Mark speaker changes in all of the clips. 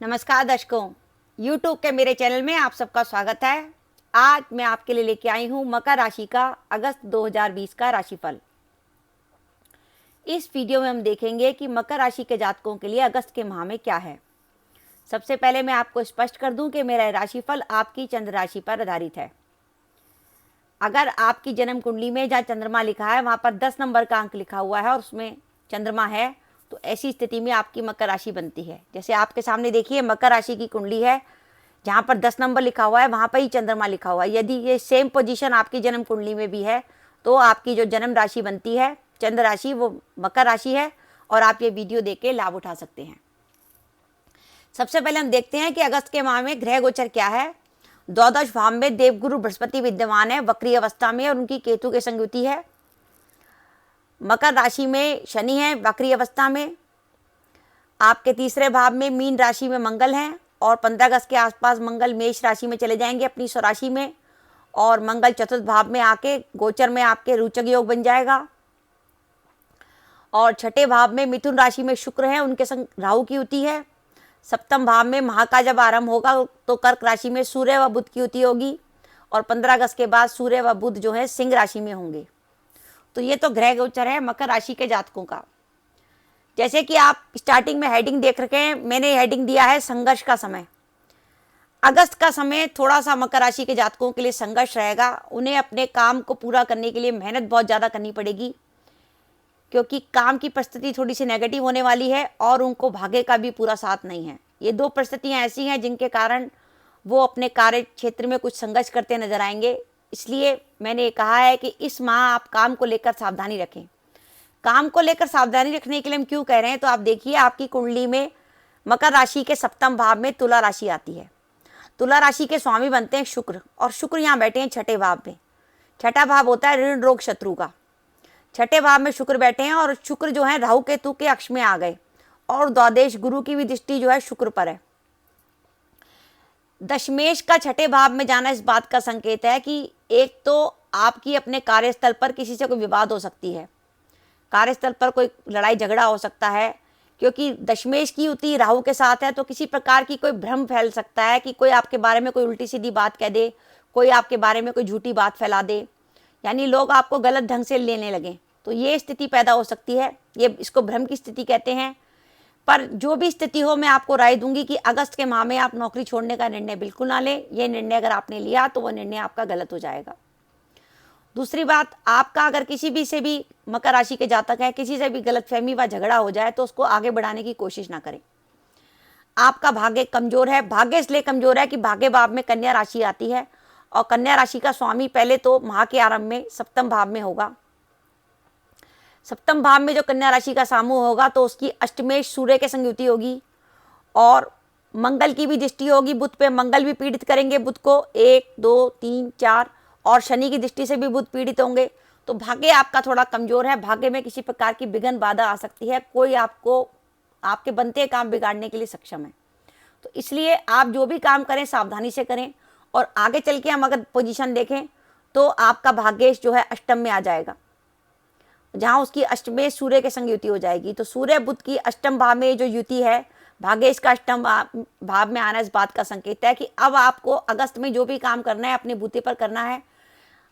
Speaker 1: नमस्कार दर्शकों, YouTube के मेरे चैनल में आप सबका स्वागत है। आज मैं आपके लिए लेके आई हूँ मकर राशि का अगस्त 2020 का राशिफल। इस वीडियो में हम देखेंगे कि मकर राशि के जातकों के लिए अगस्त के माह में क्या है। सबसे पहले मैं आपको स्पष्ट कर दूं कि मेरा राशिफल आपकी चंद्र राशि पर आधारित है। अगर आपकी जन्म कुंडली में जहाँ चंद्रमा लिखा है वहाँ पर 10 नंबर का अंक लिखा हुआ है और उसमें चंद्रमा है, तो ऐसी स्थिति में आपकी मकर राशि बनती है। जैसे आपके सामने देखिए मकर राशि की कुंडली है, जहाँ पर 10 नंबर लिखा हुआ है वहाँ पर ही चंद्रमा लिखा हुआ है। यदि ये सेम पोजीशन आपकी जन्म कुंडली में भी है तो आपकी जो जन्म राशि बनती है चंद्र राशि, वो मकर राशि है और आप ये वीडियो देख के लाभ उठा सकते हैं। सबसे पहले हम देखते हैं कि अगस्त के माह में ग्रह गोचर क्या है। द्वादश भाव में देवगुरु बृहस्पति विद्यमान है वक्री अवस्था में और उनकी केतु के संयुति है। मकर राशि में शनि है वक्री अवस्था में। आपके तीसरे भाव में मीन राशि में मंगल है और 15 अगस्त के आसपास मंगल मेष राशि में चले जाएंगे अपनी स्वराशि में, और मंगल चतुर्थ भाव में आके गोचर में आपके रोचक योग बन जाएगा। और छठे भाव में मिथुन राशि में शुक्र है, उनके संग राहु की युति है। सप्तम भाव में माह का जब आरंभ होगा तो कर्क राशि में सूर्य व बुध की युति होगी और 15 अगस्त के बाद सूर्य व बुध जो है सिंह राशि में होंगे। तो ये तो ग्रह गोचर है मकर राशि के जातकों का। जैसे कि आप स्टार्टिंग में हेडिंग देख रखे हैं, मैंने हेडिंग दिया है संघर्ष का समय। अगस्त का समय थोड़ा सा मकर राशि के जातकों के लिए संघर्ष रहेगा। उन्हें अपने काम को पूरा करने के लिए मेहनत बहुत ज़्यादा करनी पड़ेगी, क्योंकि काम की परिस्थिति थोड़ी सी नेगेटिव होने वाली है और उनको भाग्य का भी पूरा साथ नहीं है। ये दो परिस्थितियाँ ऐसी हैं जिनके कारण वो अपने कार्य क्षेत्र में कुछ संघर्ष करते नजर आएंगे। इसलिए मैंने कहा है कि इस माह आप काम को लेकर सावधानी रखें। काम को लेकर सावधानी रखने के लिए हम क्यों कह रहे हैं, तो आप देखिए आपकी कुंडली में मकर राशि के सप्तम भाव में तुला राशि आती है। तुला राशि के स्वामी बनते हैं शुक्र, और शुक्र यहाँ बैठे हैं छठे भाव में। छठा भाव होता है ऋण रोग शत्रु का। छठे भाव में शुक्र बैठे हैं और शुक्र जो है राहु केतु के अक्ष में आ गए और द्वादश गुरु की भी दृष्टि जो है शुक्र पर है। दशमेश का छठे भाव में जाना इस बात का संकेत है कि एक तो आपकी अपने कार्यस्थल पर किसी से कोई विवाद हो सकती है, कार्यस्थल पर कोई लड़ाई झगड़ा हो सकता है, क्योंकि दशमेश की युति राहु के साथ है। तो किसी प्रकार की कोई भ्रम फैल सकता है कि कोई आपके बारे में कोई उल्टी सीधी बात कह दे, कोई आपके बारे में कोई झूठी बात फैला दे, यानी लोग आपको गलत ढंग से लेने लगे। तो ये स्थिति पैदा हो सकती है, ये इसको भ्रम की स्थिति कहते हैं। पर जो भी स्थिति हो, मैं आपको राय दूंगी कि अगस्त के माह में आप नौकरी छोड़ने का निर्णय बिल्कुल ना लें। ये निर्णय अगर आपने लिया तो वो निर्णय आपका गलत हो जाएगा। दूसरी बात, आपका अगर किसी भी से भी मकर राशि के जातक है, किसी से भी गलतफहमी व झगड़ा हो जाए तो उसको आगे बढ़ाने की कोशिश ना करें। आपका भाग्य कमजोर है। भाग्य इसलिए कमजोर है कि भाग्य भाव में कन्या राशि आती है और कन्या राशि का स्वामी पहले तो माह के आरंभ में सप्तम भाव में होगा। सप्तम भाव में जो कन्या राशि का समूह होगा तो उसकी अष्टमेश सूर्य के संयुति होगी और मंगल की भी दृष्टि होगी बुध पे। मंगल भी पीड़ित करेंगे बुध को, 1 2 3 4, और शनि की दृष्टि से भी बुध पीड़ित होंगे। तो भाग्य आपका थोड़ा कमजोर है। भाग्य में किसी प्रकार की विघ्न बाधा आ सकती है, कोई आपको आपके बनते काम बिगाड़ने के लिए सक्षम है। तो इसलिए आप जो भी काम करें सावधानी से करें। और आगे चल के हम अगर पोजीशन देखें तो आपका भाग्येश जो है अष्टम में आ जाएगा, जहां उसकी अष्टमेश सूर्य के संग युति हो जाएगी। तो सूर्य बुध की अष्टम भाव में जो युति है, भाग्येश का अष्टम भाव में आना इस बात का संकेत है कि अब आपको अगस्त में जो भी काम करना है अपने बूते पर करना है।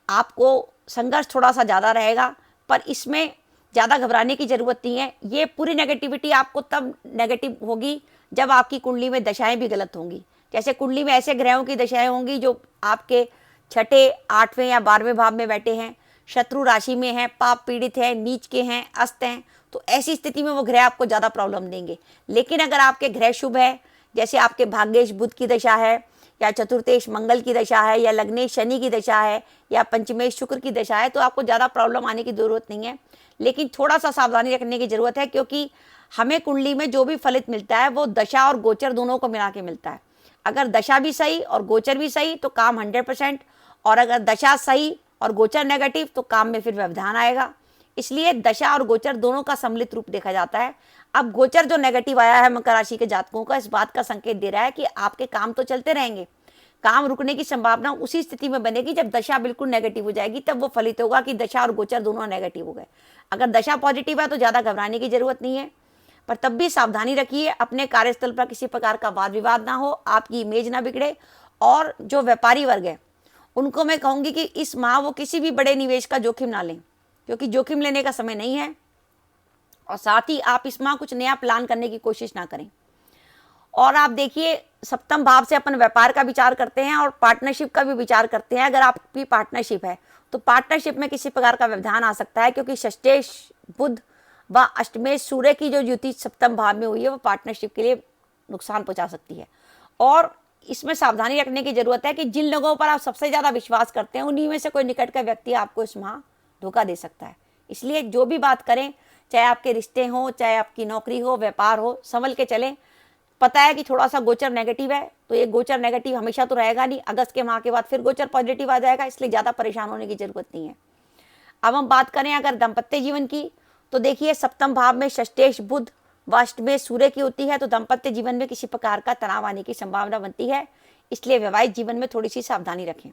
Speaker 1: आपको संघर्ष थोड़ा सा ज़्यादा रहेगा, पर इसमें ज़्यादा घबराने की ज़रूरत नहीं है। ये पूरी नेगेटिविटी आपको तब नेगेटिव होगी जब आपकी कुंडली में दशाएं भी गलत होंगी। जैसे कुंडली में ऐसे ग्रहों की दशाएं होंगी जो आपके छठे, 8वें या 12वें भाव में बैठे हैं, शत्रु राशि में हैं, पाप पीड़ित है, नीच के हैं, अस्त हैं, तो ऐसी स्थिति में वो ग्रह आपको ज़्यादा प्रॉब्लम देंगे। लेकिन अगर आपके ग्रह शुभ है, जैसे आपके भाग्येश बुध की दशा है या चतुर्थेश मंगल की दशा है या लग्नेश शनि की दशा है या पंचमेश शुक्र की दशा है, तो आपको ज़्यादा प्रॉब्लम आने की ज़रूरत नहीं है। लेकिन थोड़ा सा सावधानी रखने की ज़रूरत है, क्योंकि हमें कुंडली में जो भी फलित मिलता है वो दशा और गोचर दोनों को मिला के मिलता है। अगर दशा भी सही और गोचर भी सही तो काम 100%, और अगर दशा सही और गोचर नेगेटिव तो काम में फिर व्यवधान आएगा। इसलिए दशा और गोचर दोनों का सम्मिलित रूप देखा जाता है। अब गोचर जो नेगेटिव आया है मकर राशि के जातकों का, इस बात का संकेत दे रहा है कि आपके काम तो चलते रहेंगे, काम रुकने की संभावना उसी स्थिति में बनेगी जब दशा बिल्कुल नेगेटिव हो जाएगी। तब वो फलित होगा कि दशा और गोचर दोनों नेगेटिव हो गए। अगर दशा पॉजिटिव है तो ज़्यादा घबराने की जरूरत नहीं है, पर तब भी सावधानी रखिए, अपने कार्यस्थल पर किसी प्रकार का वाद विवाद ना हो, आपकी इमेज ना बिगड़े। और जो व्यापारी वर्ग है उनको मैं कहूँगी कि इस माह वो किसी भी बड़े निवेश का जोखिम ना लें, क्योंकि जोखिम लेने का समय नहीं है। और साथ ही आप इस माह कुछ नया प्लान करने की कोशिश ना करें। और आप देखिए, सप्तम भाव से अपन व्यापार का विचार करते हैं और पार्टनरशिप का भी विचार करते हैं। अगर आपकी पार्टनरशिप है तो पार्टनरशिप में किसी प्रकार का व्यवधान आ सकता है, क्योंकि षष्ठेश बुध व अष्टमेश सूर्य की जो युति सप्तम भाव में हुई है वो पार्टनरशिप के लिए नुकसान पहुंचा सकती है। और इसमें सावधानी रखने की जरूरत है कि जिन लोगों पर आप सबसे ज़्यादा विश्वास करते हैं उन्हीं में से कोई निकट का व्यक्ति आपको इस माह धोखा दे सकता है। इसलिए जो भी बात करें, चाहे आपके रिश्ते हों, चाहे आपकी नौकरी हो, व्यापार हो, संभल के चलें। पता है कि थोड़ा सा गोचर नेगेटिव है, तो ये गोचर नेगेटिव हमेशा तो रहेगा नहीं, अगस्त के माह के बाद फिर गोचर पॉजिटिव आ जाएगा, इसलिए ज़्यादा परेशान होने की जरूरत नहीं है। अब हम बात करें अगर दाम्पत्य जीवन की, तो देखिए सप्तम भाव में षष्ठेश बुध व अष्टमेश सूर्य की होती है, तो दाम्पत्य जीवन में किसी प्रकार का तनाव आने की संभावना बनती है, इसलिए वैवाहिक जीवन में थोड़ी सी सावधानी रखें।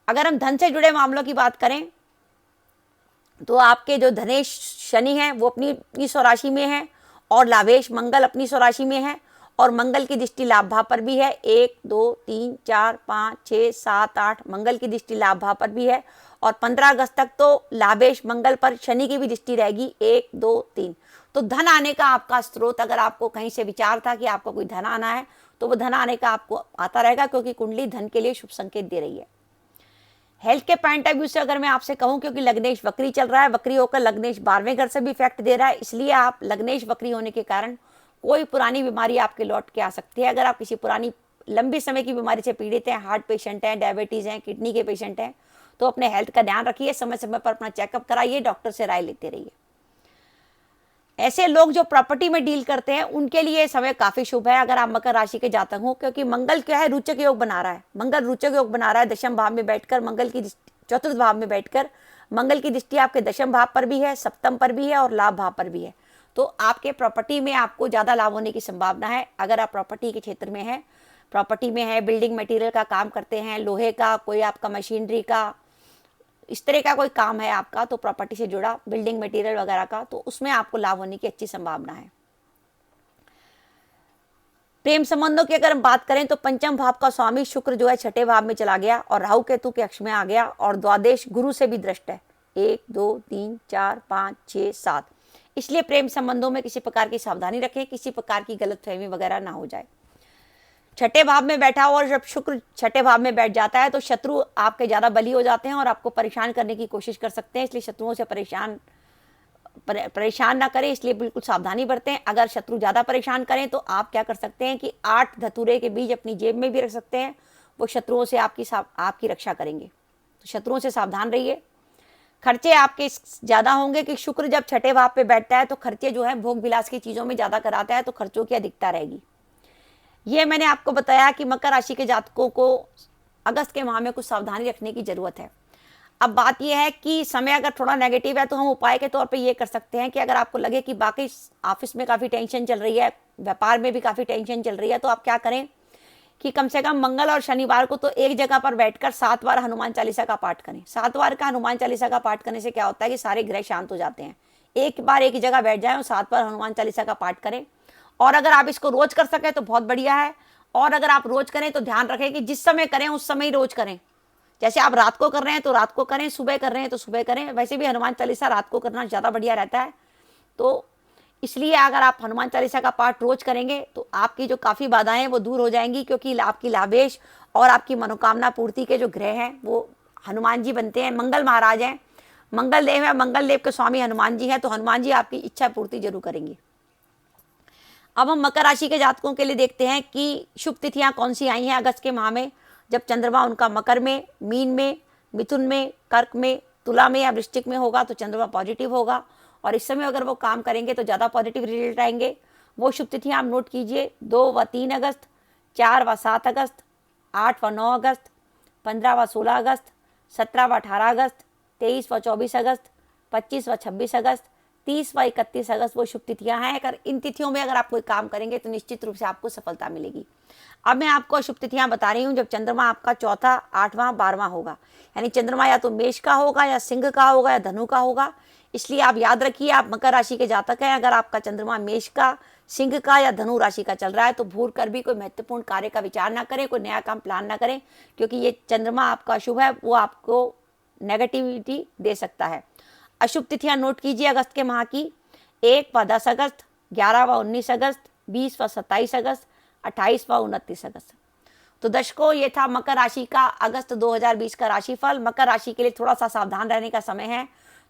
Speaker 1: अगर हम धन से जुड़े मामलों की बात करें तो आपके जो धनेश शनि है वो अपनी स्वराशि में है और लाभेश मंगल अपनी स्वराशि में है, और मंगल की दृष्टि लाभ भाव पर भी है। 1 2 3 4 5 6 7 8 मंगल की दृष्टि लाभ भाव पर भी है। और 15 अगस्त तक तो लाभेश मंगल पर शनि की भी दृष्टि रहेगी, 1 2 3। तो धन आने का आपका स्रोत, अगर आपको कहीं से विचार था कि आपको कोई धन आना है तो वो धन आने का आपको आता रहेगा, क्योंकि कुंडली धन के लिए शुभ संकेत दे रही है। हेल्थ के पॉइंट ऑफ व्यू से अगर मैं आपसे कहूं, क्योंकि लग्नेश वक्री चल रहा है, वक्री होकर लग्नेश 12वें घर से भी इफेक्ट दे रहा है, इसलिए आप लग्नेश वक्री होने के कारण कोई पुरानी बीमारी आपके लौट के आ सकती है। अगर आप किसी पुरानी लंबी समय की बीमारी से पीड़ित हैं, हार्ट पेशेंट हैं, डायबिटीज़ हैं, किडनी के पेशेंट हैं, तो अपने हेल्थ का ध्यान रखिए, समय समय पर अपना चेकअप कराइए, डॉक्टर से राय लेते रहिए। ऐसे लोग जो प्रॉपर्टी में डील करते हैं उनके लिए समय काफी शुभ है, अगर आप मकर राशि के जातक हो, क्योंकि मंगल क्या है, रोचक योग बना रहा है। मंगल रोचक योग बना रहा है दशम भाव में बैठकर, मंगल की चतुर्थ भाव में बैठकर। मंगल की दृष्टि आपके दशम भाव पर भी है, सप्तम पर भी है और लाभ भाव पर भी है। तो आपके प्रॉपर्टी में आपको ज़्यादा लाभ होने की संभावना है। अगर आप प्रॉपर्टी के क्षेत्र में है, प्रॉपर्टी में है, बिल्डिंग मटेरियल का काम करते हैं, लोहे का, कोई आपका मशीनरी का, इस तरह का कोई काम है आपका, तो प्रॉपर्टी से जुड़ा बिल्डिंग मटेरियल वगैरह का, तो उसमें आपको लाभ होने की अच्छी संभावना है। प्रेम संबंधों की अगर हम बात करें तो पंचम भाव का स्वामी शुक्र जो है छठे भाव में चला गया और राहु केतु के अक्ष में आ गया, और द्वादश गुरु से भी दृष्ट है, 1 2 3 4 5 6 7। इसलिए प्रेम संबंधों में किसी प्रकार की सावधानी रखें, किसी प्रकार की गलतफहमी वगैरह ना हो जाए। छठे भाव में बैठा हुआ और जब शुक्र छठे भाव में बैठ जाता है तो शत्रु आपके ज़्यादा बली हो जाते हैं और आपको परेशान करने की कोशिश कर सकते हैं, इसलिए शत्रुओं से परेशान ना करें, इसलिए बिल्कुल सावधानी बरतें। अगर शत्रु ज़्यादा परेशान करें तो आप क्या कर सकते हैं कि 8 धतूरे के बीज अपनी जेब में भी रख सकते हैं, वो शत्रुओं से आपकी रक्षा करेंगे, तो शत्रुओं से सावधान रहिए। खर्चे आपके ज़्यादा होंगे कि शुक्र जब छठे भाव पे बैठता है तो खर्चे जो है भोग विलास की चीज़ों में ज़्यादा कराता है, तो खर्चों की अधिकता रहेगी। ये मैंने आपको बताया कि मकर राशि के जातकों को अगस्त के माह में कुछ सावधानी रखने की ज़रूरत है। अब बात यह है कि समय अगर थोड़ा नेगेटिव है तो हम उपाय के तौर पे ये कर सकते हैं कि अगर आपको लगे कि बाकी ऑफिस में काफ़ी टेंशन चल रही है, व्यापार में भी काफ़ी टेंशन चल रही है, तो आप क्या करें कि कम से कम मंगल और शनिवार को तो एक जगह पर बैठकर 7 बार हनुमान चालीसा का पाठ करें। 7 बार का हनुमान चालीसा का पाठ करने से क्या होता है कि सारे ग्रह शांत हो जाते हैं। एक बार एक जगह बैठ जाएं और 7 बार हनुमान चालीसा का पाठ करें, और अगर आप इसको रोज कर सकें तो बहुत बढ़िया है। और अगर आप रोज करें तो ध्यान रखें कि जिस समय करें उस समय ही रोज करें। जैसे आप रात को कर रहे हैं तो रात को करें, सुबह कर रहे हैं तो सुबह करें, वैसे भी हनुमान चालीसा रात को करना ज़्यादा बढ़िया रहता है। तो इसलिए अगर आप हनुमान चालीसा का पाठ रोज करेंगे तो आपकी जो काफ़ी बाधाएं वो दूर हो जाएंगी, क्योंकि आपकी लाभेश और आपकी मनोकामना पूर्ति के जो ग्रह हैं वो हनुमान जी बनते हैं, मंगल महाराज हैं, मंगल देव है, मंगल देव के स्वामी हनुमान जी हैं, तो हनुमान जी आपकी इच्छा पूर्ति जरूर करेंगी। अब हम मकर राशि के जातकों के लिए देखते हैं कि शुभ तिथियां कौन सी आई हैं अगस्त के माह में, जब चंद्रमा उनका मकर में, मीन में, मिथुन में, कर्क में, तुला में या वृश्चिक में होगा तो चंद्रमा पॉजिटिव होगा, और इस समय अगर वो काम करेंगे तो ज़्यादा पॉजिटिव रिजल्ट आएंगे। वो शुभ तिथियां आप नोट कीजिए, 2 व 3 अगस्त, 4 व 7 अगस्त, 8 व 9 अगस्त, 15 व 16 अगस्त, 17 व 18 अगस्त, 23 व 24 अगस्त, 25 व 26 अगस्त, 30 व 31 अगस्त वो शुभ तिथियां हैं। अगर इन तिथियों में अगर आप कोई काम करेंगे तो निश्चित रूप से आपको सफलता मिलेगी। अब मैं आपको शुभ तिथियां बता रही हूँ जब चंद्रमा आपका चौथा, 8वां, 12वां होगा, यानी चंद्रमा या तो मेष का होगा या सिंह का होगा या धनु का होगा, इसलिए आप याद रखिए, आप मकर राशि के जातक हैं, अगर आपका चंद्रमा मेष का, सिंह का या धनु राशि का चल रहा है तो भूल कर भी कोई महत्वपूर्ण कार्य का विचार ना करें, कोई नया काम प्लान ना करें, क्योंकि ये चंद्रमा आपका अशुभ है, वो आपको नेगेटिविटी दे सकता है। अशुभ तिथियां नोट कीजिए अगस्त के माह की: 1 व 10 अगस्त, 11 व 19 अगस्त, 20 व 27 अगस्त, 28 व 29 अगस्त। तो दर्शकों, ये था मकर राशि का अगस्त 2020 का राशिफल। मकर राशि के लिए थोड़ा सा सावधान रहने का समय है,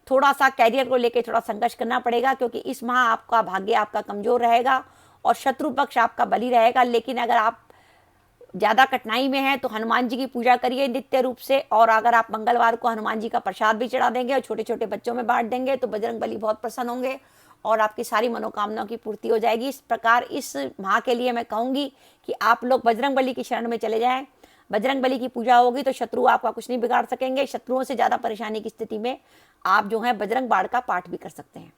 Speaker 1: थोड़ा सा कैरियर को लेकर थोड़ा संघर्ष करना पड़ेगा, क्योंकि इस माह आपका भाग्य आपका कमजोर रहेगा और शत्रु पक्ष आपका बली रहेगा। लेकिन अगर आप ज़्यादा कठिनाई में है तो हनुमान जी की पूजा करिए नित्य रूप से, और अगर आप मंगलवार को हनुमान जी का प्रसाद भी चढ़ा देंगे और छोटे छोटे बच्चों में बांट देंगे तो बजरंग बली बहुत प्रसन्न होंगे और आपकी सारी मनोकामनाओं की पूर्ति हो जाएगी। इस प्रकार इस माह के लिए मैं कहूँगी कि आप लोग बजरंग बली की शरण में चले जाएं। बजरंग बली की पूजा होगी तो शत्रु आपका कुछ नहीं बिगाड़ सकेंगे। शत्रुओं से ज़्यादा परेशानी की स्थिति में आप जो है बजरंग बाण का पाठ भी कर सकते हैं।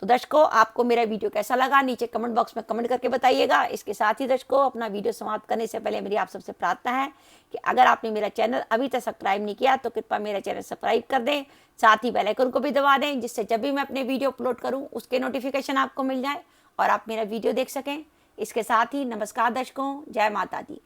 Speaker 1: तो दर्शकों, आपको मेरा वीडियो कैसा लगा नीचे कमेंट बॉक्स में कमेंट करके बताइएगा। इसके साथ ही दर्शकों, अपना वीडियो समाप्त करने से पहले मेरी आप सबसे प्रार्थना है कि अगर आपने मेरा चैनल अभी तक सब्सक्राइब नहीं किया तो कृपया मेरा चैनल सब्सक्राइब कर दें, साथ ही बेल आइकन को भी दबा दें, जिससे जब भी मैं अपने वीडियो अपलोड करूं उसके नोटिफिकेशन आपको मिल जाए और आप मेरा वीडियो देख सकें। इसके साथ ही नमस्कार दर्शकों, जय माता दी।